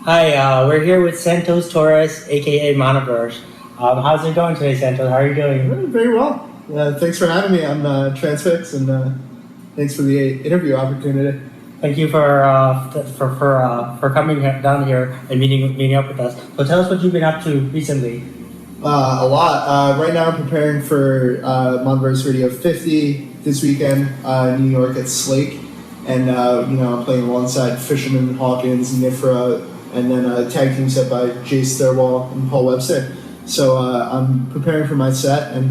Hi, we're here with Santos Torres, aka Monoverse. How's it going today, Santos? How are you doing? Very well. Thanks for having me on TranceFix, and thanks for the interview opportunity. Thank you for coming down here and meeting up with us. So tell us what you've been up to recently. A lot. Right now, I'm preparing for Monoverse Radio 50 this weekend in New York at Slake, and I'm playing alongside Fisherman, Hawkins, Nifra, and then a tag team set by Jace Thirlwall and Paul Webster. So I'm preparing for my set, and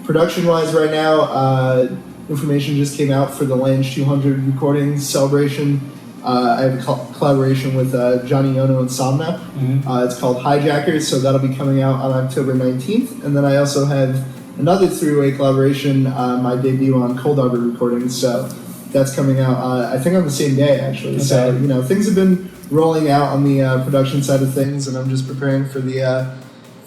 production-wise right now, information just came out for the Lange 200 recordings celebration. I have a collaboration with Johnny Ono and Somna. Mm-hmm. It's called Hijackers, so that'll be coming out on October 19th. And then I also have another three-way collaboration, my debut on Cold Harbor Recordings, so that's coming out, I think on the same day, actually. Okay. So, things have been rolling out on the production side of things, and I'm just preparing for the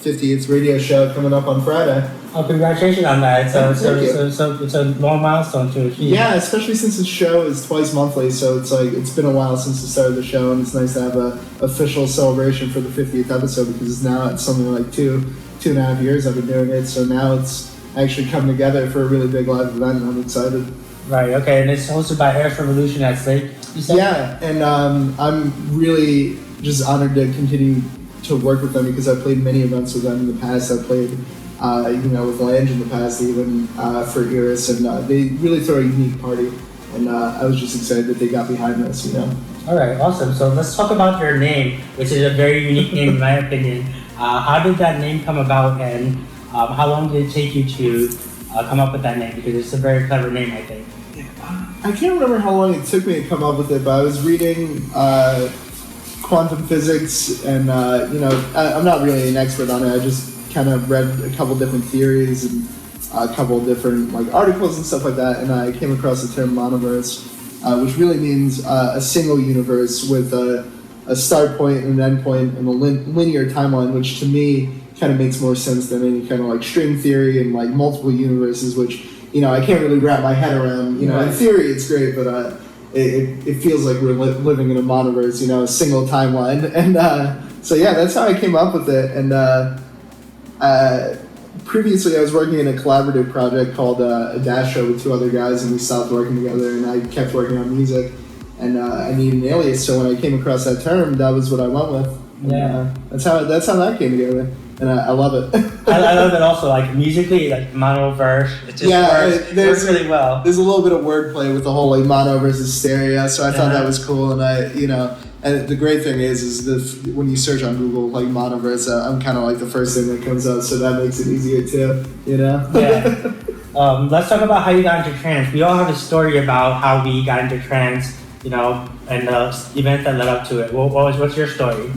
50th radio show coming up on Friday. Oh, congratulations on that. So it's a long milestone to achieve. Yeah, especially since the show is twice monthly, so it's been a while since the start of the show, and it's nice to have a official celebration for the 50th episode, because now it's something like two and a half years I've been doing it, so now it's actually come together for a really big live event, and I'm excited. Right, okay, and it's hosted by Harris Revolution at Slake, you said? Yeah, and I'm really just honored to continue to work with them, because I've played many events with them in the past. I've played with Lange in the past, even for Iris, and they really throw a unique party, and I was just excited that they got behind this, All right, awesome. So let's talk about your name, which is a very unique name in my opinion. How did that name come about, and how long did it take you to come up with that name? Because it's a very clever name, I think. I can't remember how long it took me to come up with it, but I was reading quantum physics, and I'm not really an expert on it. I just kind of read a couple different theories and a couple different articles and stuff like that, and I came across the term Monoverse, which really means a single universe with a start point and an end point and a linear timeline, which to me kind of makes more sense than any kind of string theory and multiple universes, which I can't really wrap my head around. In theory it's great, but it feels like we're living in a monoverse, a single timeline, and so yeah, that's how I came up with it. And previously I was working in a collaborative project called a Dash Show with two other guys, and we stopped working together, and I kept working on music, and I needed an alias, so when I came across that term, that was what I went with. And, yeah, that's how that came together, and I love it. I love it also, musically, Monoverse, it just works really well. There's a little bit of wordplay with the whole mono versus stereo, so I thought that was cool, and and the great thing is when you search on Google Monoverse, I'm kind of the first thing that comes up, so that makes it easier too, Yeah. Let's talk about how you got into trance. We all have a story about how we got into trance, and the event that led up to it. What's your story?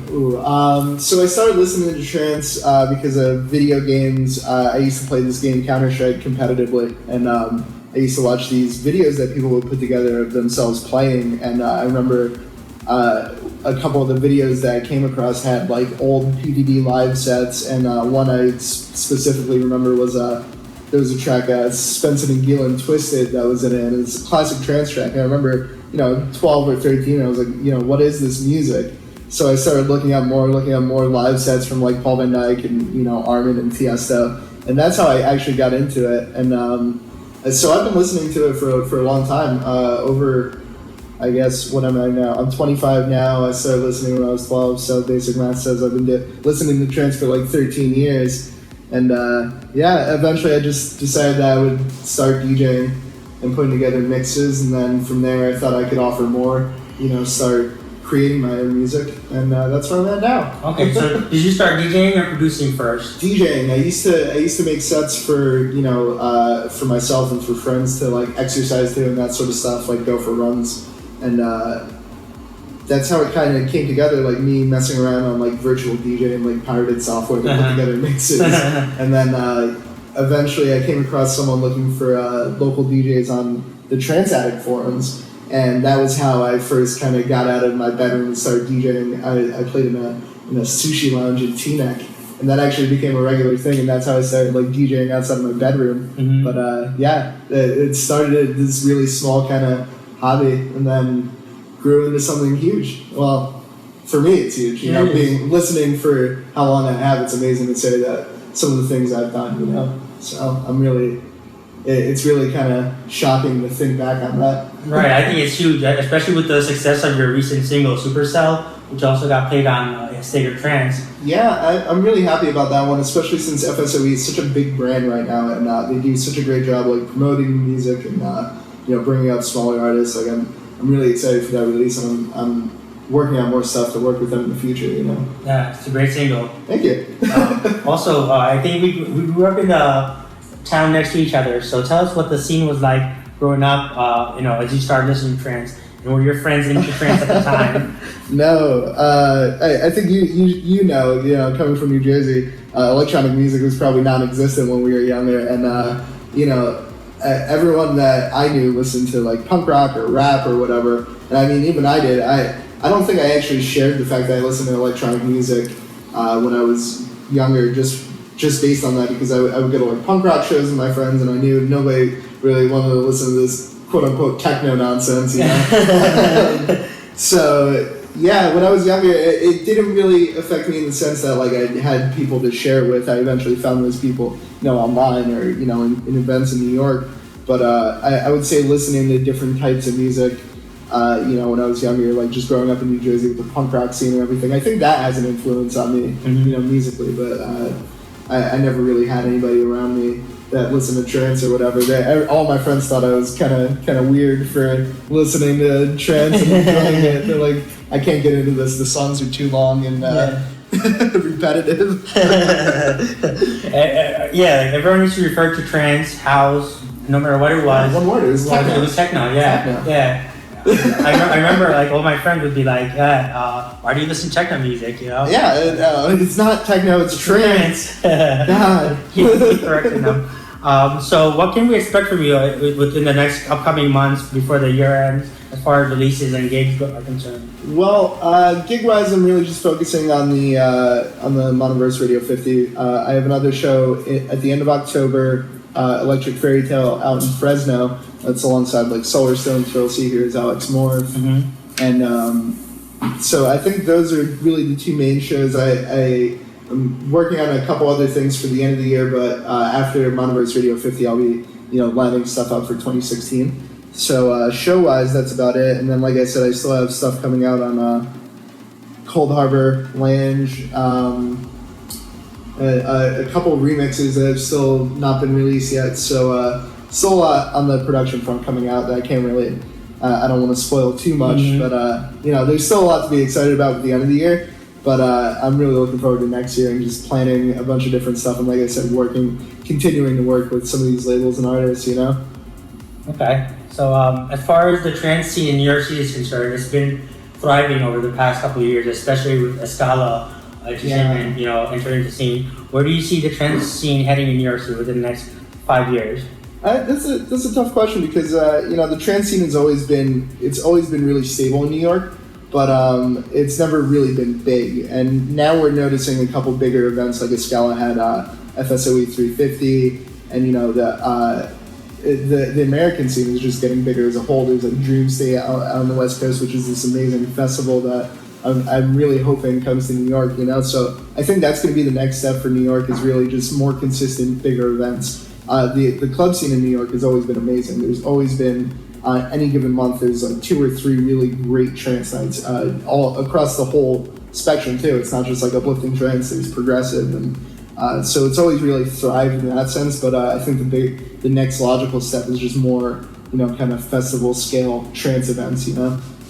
So I started listening to trance because of video games. I used to play this game Counter-Strike competitively, and I used to watch these videos that people would put together of themselves playing, and I remember a couple of the videos that I came across had old PVD live sets, and one I specifically remember was there was a track Spencer and Gillen Twisted that was in it, and it's a classic trance track, and I remember 12 or 13, I was like, what is this music? So I started looking up more live sets from Paul Van Dyke and Armin and Tiesto, and that's how I actually got into it. And so I've been listening to it for a long time, over, I guess, what am I now? I'm 25 now. I started listening when I was 12, so basic math says I've been listening to trance for 13 years. And eventually I just decided that I would start DJing and putting together mixes, and then from there I thought I could offer more, start creating my own music, and that's where I'm at now. Okay, so did you start DJing or producing first? DJing. I used to make sets for for myself and for friends to exercise to and that sort of stuff, go for runs, and that's how it kind of came together, me messing around on virtual DJ and pirated software to put together mixes, and then eventually I came across someone looking for local DJs on the Trance Addict forums, and that was how I first kind of got out of my bedroom and started DJing. I played in a sushi lounge in Teaneck, and that actually became a regular thing, and that's how I started DJing outside of my bedroom. Mm-hmm. But it started this really small kind of hobby, and then grew into something huge. Well, for me, it's huge. You know, listening for how long I have, it's amazing to say that some of the things I've done. You know, so it's really kind of shocking to think back on that. Right, I think it's huge, especially with the success of your recent single, Supercell, which also got played on State of Trance. Yeah, I'm really happy about that one, especially since FSOE is such a big brand right now, and they do such a great job like promoting music and bringing up smaller artists. Like I'm really excited for that release, and I'm working on more stuff to work with them in the future. You know. Yeah, it's a great single. Thank you. Also, I think we grew up in the town next to each other. So tell us what the scene was like growing up. As you started listening to trance, and were your friends into trance at the time? No, I think you know, coming from New Jersey, electronic music was probably non-existent when we were younger, and everyone that I knew listened to like punk rock or rap or whatever. And I mean, even I did. I don't think I actually shared the fact that I listened to electronic music when I was younger, just based on that, because I would go to like punk rock shows with my friends, and I knew nobody really wanted to listen to this quote unquote techno nonsense, you know. So yeah, when I was younger, it didn't really affect me in the sense that like I had people to share it with. I eventually found those people, online or in events in New York. But I would say listening to different types of music, when I was younger, like just growing up in New Jersey with the punk rock scene and everything, I think that has an influence on me, musically. But I never really had anybody around me that listened to trance or whatever. All my friends thought I was kind of weird for listening to trance and enjoying it. They're like, I can't get into this. The songs are too long and repetitive. Everyone used to refer to trance, house, no matter what it was. One word, it was techno. It was techno, yeah. I remember, like, all my friends would be like, why do you listen to techno music, Yeah, it's not techno, it's trance. God. Keep correcting them. So what can we expect from you within the next upcoming months before the year ends, as far as releases and gigs are concerned? Well, gig-wise, I'm really just focusing on the Monoverse Radio 50. I have another show at the end of October, Electric Fairy Tale out in Fresno. That's alongside like Solar Stone, Thrill C, here's Alex Morph. And so I think those are really the two main shows. I'm working on a couple other things for the end of the year, but after Monoverse Radio 50, I'll be lining stuff up for 2016. So show-wise, that's about it. And then, like I said, I still have stuff coming out on Cold Harbor, Lange, a couple remixes that have still not been released yet. So still a lot on the production front coming out that I can't really, I don't want to spoil too much, but there's still a lot to be excited about at the end of the year. But I'm really looking forward to next year and just planning a bunch of different stuff. And like I said, continuing to work with some of these labels and artists, Okay. So as far as the trance scene in New York City is concerned, it's been thriving over the past couple of years, especially with Escala entering the scene. Where do you see the trance scene heading in New York City within the next 5 years? That's a tough question because the trance scene has always been really stable in New York. But it's never really been big. And now we're noticing a couple bigger events, like Escala had FSOE 350, and the American scene is just getting bigger as a whole. There's like Dreamstay out on the West Coast, which is this amazing festival that I'm really hoping comes to New York. So I think that's going to be the next step for New York, is really just more consistent, bigger events. The club scene in New York has always been amazing. There's always been any given month, there's like 2 or 3 really great trance nights, all across the whole spectrum too. It's not just like uplifting trance, there's progressive, and so it's always really thrived in that sense. But I think the next logical step is just more, kind of festival scale trance events,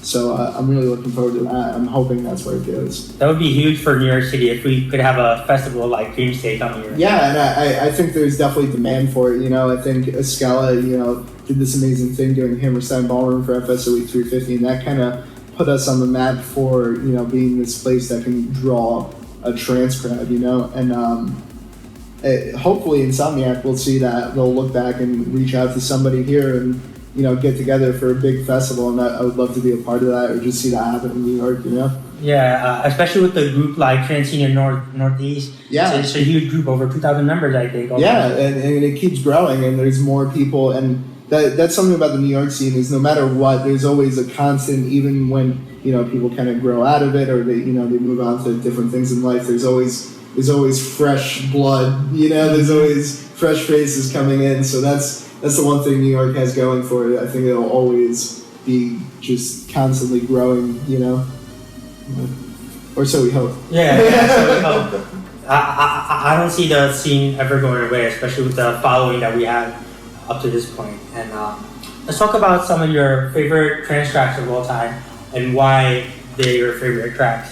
So I'm really looking forward to that. I'm hoping that's where it goes. That would be huge for New York City if we could have a festival like Dreamstay coming here. Yeah, and I think there's definitely demand for it. I think Escala, did this amazing thing doing Hammerstein Ballroom for FSOE 350, and that kind of put us on the map for, being this place that can draw a trance crowd, and hopefully Insomniac will see that. They'll look back and reach out to somebody here and, get together for a big festival, and I would love to be a part of that, or just see that happen in New York, Yeah, especially with the group like Trance Scene Northeast. Yeah. It's a huge group, over 2,000 members, I think. Yeah, and it keeps growing, and there's more people, and that's something about the New York scene is no matter what, there's always a constant, even when, people kind of grow out of it or they move on to different things in life. There's always fresh blood, there's always fresh faces coming in. So that's the one thing New York has going for it. I think it'll always be just constantly growing, or so we hope. Yeah, so we hope. I don't see the scene ever going away, especially with the following that we have up to this point. And let's talk about some of your favorite trance tracks of all time and why they're your favorite tracks.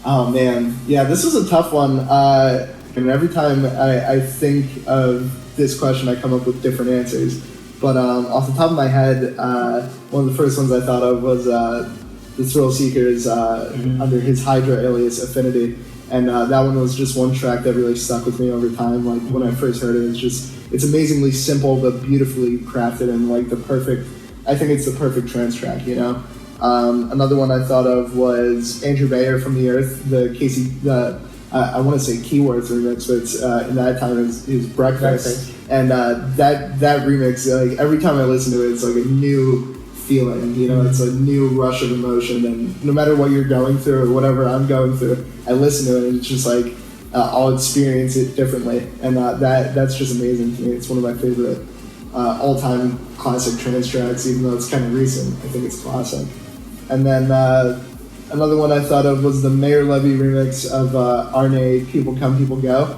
Oh man, yeah, this was a tough one. And every time I think of this question, I come up with different answers. But off the top of my head, one of the first ones I thought of was the Thrill Seekers under his Hydra alias Affinity. And that one was just one track that really stuck with me over time. Like when I first heard it, it's amazingly simple but beautifully crafted and like I think it's the perfect trance track, Another one I thought of was Andrew Bayer from The Earth, I want to say Keywords remix, but it's, in that time it was Breakfast. And that remix, like every time I listen to it, it's like a new feeling, it's a new rush of emotion, and no matter what you're going through or whatever I'm going through, I listen to it and it's just like I'll experience it differently, and that's just amazing to me. It's one of my favorite all-time classic trance tracks, even though it's kind of recent. I think it's classic. And then another one I thought of was the Mayor Levy remix of Arne, People Come, People Go.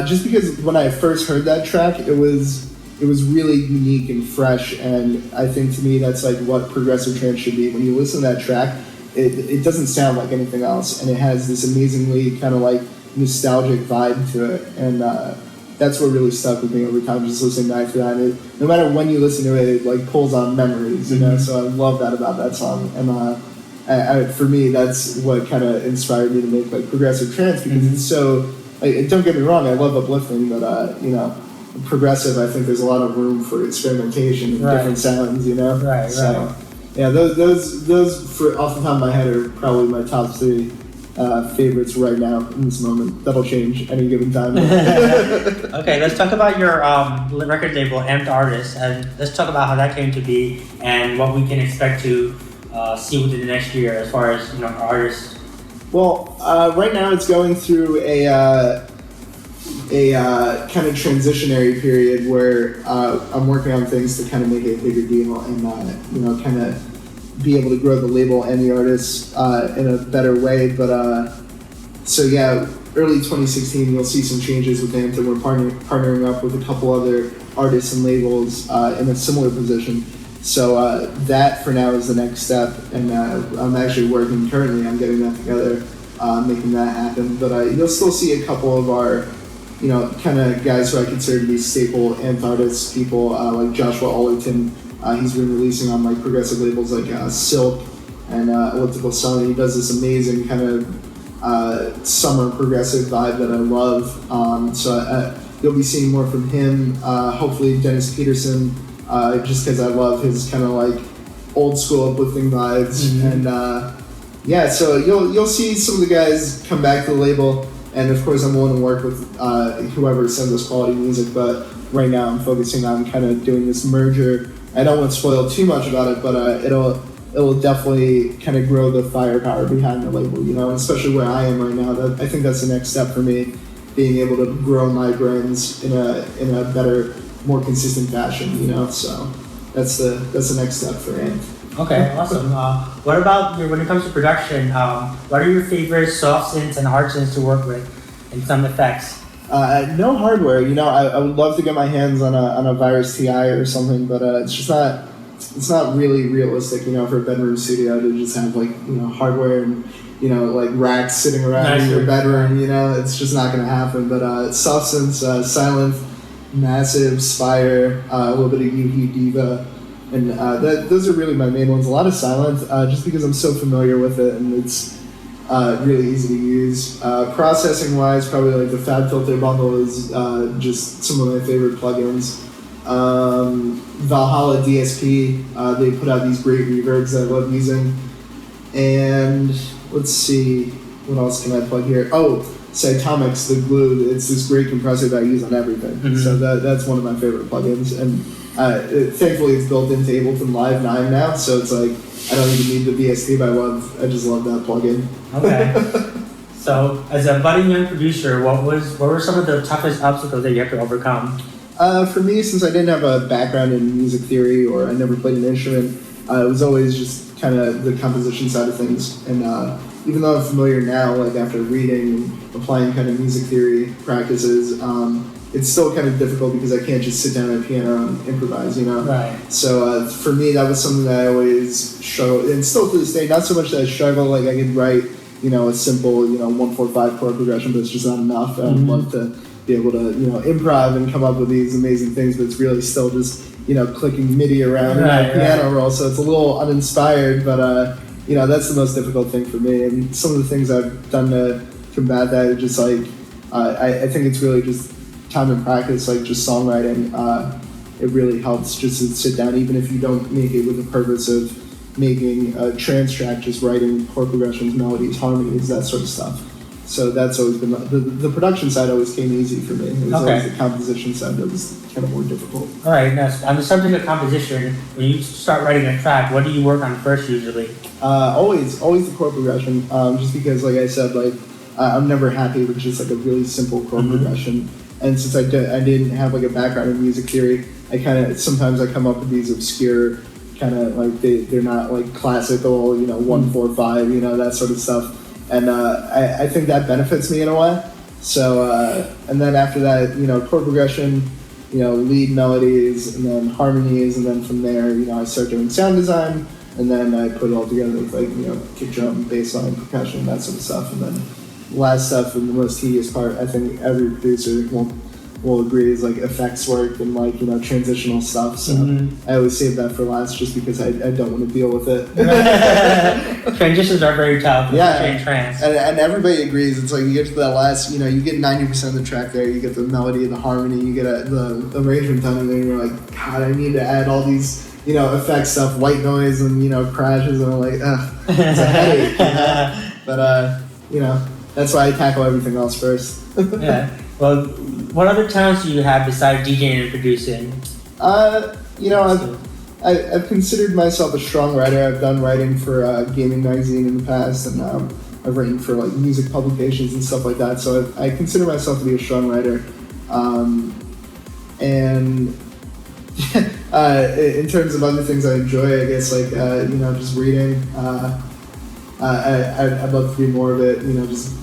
Just because when I first heard that track, it was really unique and fresh, and I think to me that's like what progressive trance should be. When you listen to that track, it doesn't sound like anything else, and it has this amazingly kind of like nostalgic vibe to it, and that's what really stuck with me over time, just listening back to that. No matter when you listen to it, it like pulls on memories, so I love that about that song. And for me, that's what kind of inspired me to make like progressive trance, because it's so, like, don't get me wrong, I love uplifting, but progressive, I think there's a lot of room for experimentation and different sounds, Right. Yeah, those for off the top of my head are probably my top three favorites right now in this moment. That'll change any given time. Okay, let's talk about your record label, Amped Artists, and let's talk about how that came to be and what we can expect to see within the next year as far as artists. Well, right now it's going through a kind of transitionary period where I'm working on things to kind of make it a bigger deal and kind of be able to grow the label and the artists in a better way. But so yeah, early 2016 you'll see some changes with Amped, and we're partnering up with a couple other artists and labels in a similar position. So that for now is the next step, and I'm actually working currently on getting that together, making that happen. But you'll still see a couple of our kind of guys who I consider to be staple Amped artists, people like Joshua Allerton. He's been releasing on like progressive labels like Silk and Elliptical Sun. He does this amazing kind of summer progressive vibe that I love. So you'll be seeing more from him. Hopefully Dennis Peterson, just because I love his kind of like old school uplifting vibes. And yeah, so you'll see some of the guys come back to the label. And of course, I'm willing to work with whoever sends us quality music, but right now I'm focusing on kind of doing this merger. I don't want to spoil too much about it, but it'll definitely kind of grow the firepower behind the label, and especially where I am right now. I think that's the next step for me, being able to grow my brands in a better, more consistent fashion, So that's the next step for Amped. Okay, awesome. What about when it comes to production? What are your favorite soft synths and hard synths to work with, and some effects? No hardware. I would love to get my hands on a Virus TI or something, but it's not really realistic, for a bedroom studio to just have like hardware and like racks sitting around in your bedroom. It's just not going to happen. But soft synths, Silent, Massive, Spire, a little bit of Yuhi Diva. And those are really my main ones. A lot of Silent, just because I'm so familiar with it and it's really easy to use. Processing-wise, probably like the Fab Filter bundle is just some of my favorite plugins. Valhalla DSP, they put out these great reverbs that I love using. And let's see, what else can I plug here? Oh, Cytomics, the glue. It's this great compressor that I use on everything. So that's one of my favorite plugins. And Thankfully, it's built into Ableton Live 9 now, so it's like I don't even need the VST, but I just love that plugin. Okay. So, as a budding young producer, what were some of the toughest obstacles that you have to overcome? For me, since I didn't have a background in music theory or I never played an instrument, it was always just kind of the composition side of things. And even though I'm familiar now, like after reading and applying kind of music theory practices, it's still kind of difficult because I can't just sit down at a piano and improvise, you know? Right. So for me, that was something that I always struggled, and still to this day, not so much that I struggle, like I could write, you know, a simple, you know, 1-4-5 chord progression, but it's just not enough. I'd love to be able to, you know, improv and come up with these amazing things, but it's really still just, you know, clicking MIDI around in my piano roll, so it's a little uninspired, but, you know, that's the most difficult thing for me. And some of the things I've done to combat that are just like, I think it's really just time and practice, like just songwriting. It really helps just to sit down, even if you don't make it with the purpose of making a trance track, just writing chord progressions, melodies, harmonies, that sort of stuff. So that's always been the production side always came easy for me. It was always the composition side that was kind of more difficult. All right. Now, on the subject of composition, when you start writing a track, what do you work on first usually? Always the chord progression. Just because, like I said, like I'm never happy with just like a really simple chord progression. And since I didn't have like a background in music theory, sometimes I come up with these obscure kind of like they're not like classical, you know, 1-4-5, you know, that sort of stuff. And I think that benefits me in a way. So, and then after that, you know, chord progression, you know, lead melodies, and then harmonies, and then from there, you know, I start doing sound design, and then I put it all together with like, you know, kick drum, bass line, percussion, that sort of stuff. And then last stuff, and the most tedious part, I think every producer will agree, is like effects work and like, you know, transitional stuff. So I always save that for last just because I don't want to deal with it. Transitions are very tough. Yeah, in trance. And everybody agrees. It's like you get to that last, you know, you get 90% of the track there, you get the melody, the harmony, you get the arrangement done, and then you're like, God, I need to add all these, you know, effect stuff, white noise and, you know, crashes, and I'm like, ugh, it's a headache. You know? But, you know, that's why I tackle everything else first. Yeah. Well, what other talents do you have besides DJing and producing? You know, I've considered myself a strong writer. I've done writing for a gaming magazine in the past, and I've written for like music publications and stuff like that. So I consider myself to be a strong writer. And in terms of other things I enjoy, I guess like you know, just reading. I'd love to do more of it. You know, just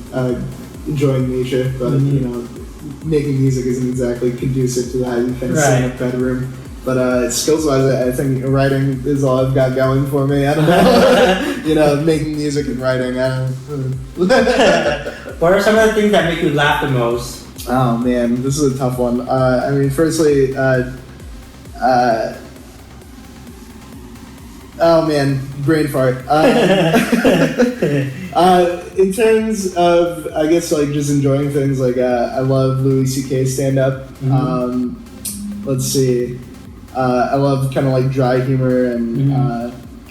enjoying nature, but you know, making music isn't exactly conducive to that. You kind of sit in a bedroom. But skills-wise, I think writing is all I've got going for me. I don't know. You know, making music and writing. What are some of the things that make you laugh the most? Oh man, this is a tough one. I mean, firstly, oh man, brain fart. In terms of, I guess, like just enjoying things, like I love Louis C.K. stand-up. Let's see. I love kind of like dry humor and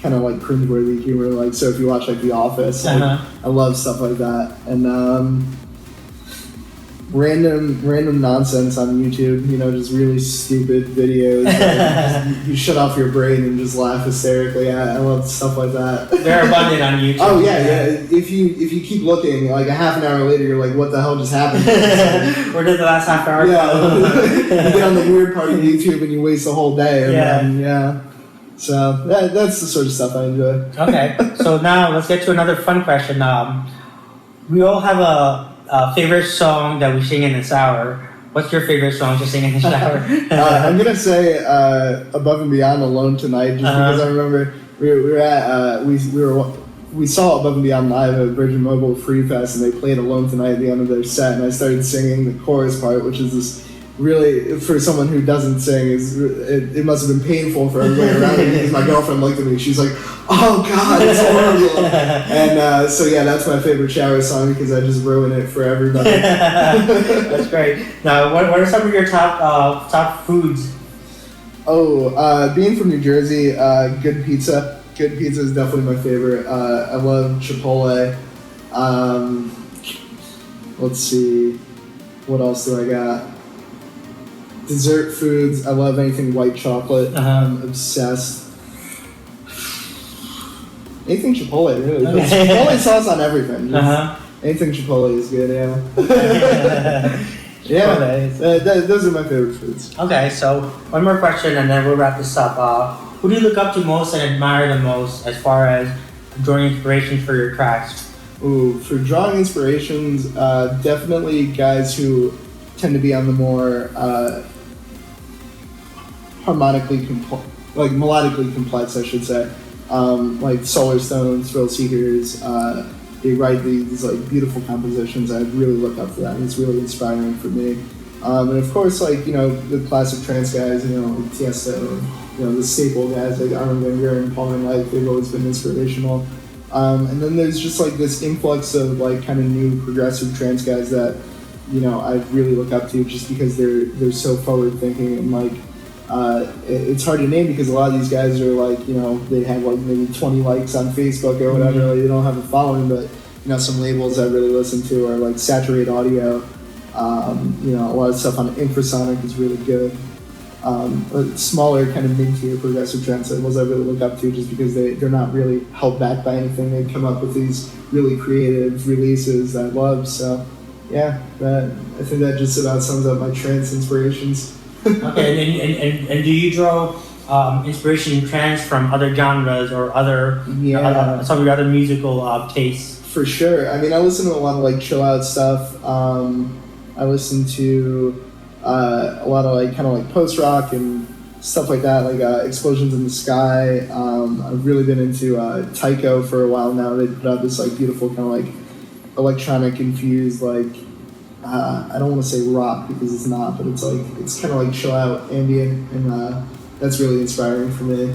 kind of like cringeworthy humor. Like, so if you watch like The Office, like, I love stuff like that. And random nonsense on YouTube. You know, just really stupid videos. You shut off your brain and just laugh hysterically. I love stuff like that. They're abundant on YouTube. Oh yeah. If you keep looking, like a half an hour later, you're like, what the hell just happened? Where did the last half hour go? Yeah. You get on the weird part of YouTube and you waste the whole day. And then, so that's the sort of stuff I enjoy. Okay. So now let's get to another fun question. We all have a favorite song that we sing in the shower. What's your favorite song to sing in the shower? I'm gonna say Above and Beyond, Alone Tonight, just because I remember we saw Above and Beyond live at Virgin Mobile Free Fest, and they played Alone Tonight at the end of their set, and I started singing the chorus part, which is this really, for someone who doesn't sing, it must have been painful for everybody around me, because my girlfriend looked at me, she's like, oh God, it's horrible. And so yeah, that's my favorite shower song, because I just ruin it for everybody. That's great. Now, what are some of your top foods? Being from New Jersey, good pizza. Good pizza is definitely my favorite. I love Chipotle. Let's see, what else do I got? dessert foods, I love anything white chocolate. I'm obsessed. Anything Chipotle, really. Okay. Chipotle sauce on everything. Anything Chipotle is good, yeah. Those are my favorite foods. Okay, so one more question and then we'll wrap this up. Who do you look up to most and admire the most as far as drawing inspiration for your tracks? Ooh, for drawing inspirations, definitely guys who tend to be on the more melodically complex, I should say. Like Solar Stones, Thrill Seekers, they write these like beautiful compositions. I really look up for that, and it's really inspiring for me. And of course, like, you know, the classic trance guys, you know, like Tiesto, you know, the staple guys like Armin van Buuren, Paul van Dyk, they've always been inspirational. And then there's just like this influx of like kind of new progressive trance guys that, you know, I really look up to just because they're so forward thinking, and like it's hard to name because a lot of these guys are like, you know, they have like maybe 20 likes on Facebook or whatever, like they don't have a following, but you know, some labels I really listen to are like Saturate Audio, you know, a lot of stuff on Infrasonic is really good. Smaller kind of mid-tier progressive trance labels I really look up to just because they're not really held back by anything. They come up with these really creative releases that I love. So yeah, I think that just about sums up my trance inspirations. Okay, and do you draw inspiration in trance from other genres or other some of your other musical tastes? For sure. I mean, I listen to a lot of like chill out stuff. I listen to a lot of like kind of like post rock and stuff like that, like Explosions in the Sky. I've really been into Tycho for a while now. They put out this like beautiful kind of like electronic infused like I don't want to say rock because it's not, but it's like it's kind of like chill out ambient, and that's really inspiring for me.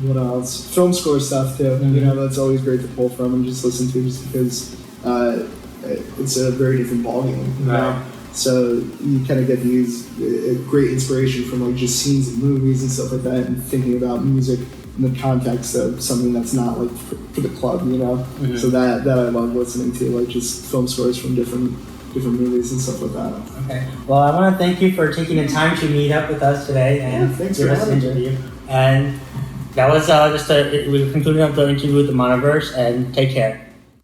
What else? Film score stuff too. You know, that's always great to pull from and just listen to, just because it's a very different ballgame. You know? So you kind of get to use great inspiration from like just scenes in movies and stuff like that, and thinking about music in the context of something that's not like for the club, you know. So that I love listening to, like just film scores from different movies and stuff like that. Okay. Well, I want to thank you for taking the time to meet up with us today and give us an interview. And that was we concluded the interview with the Monoverse, and take care.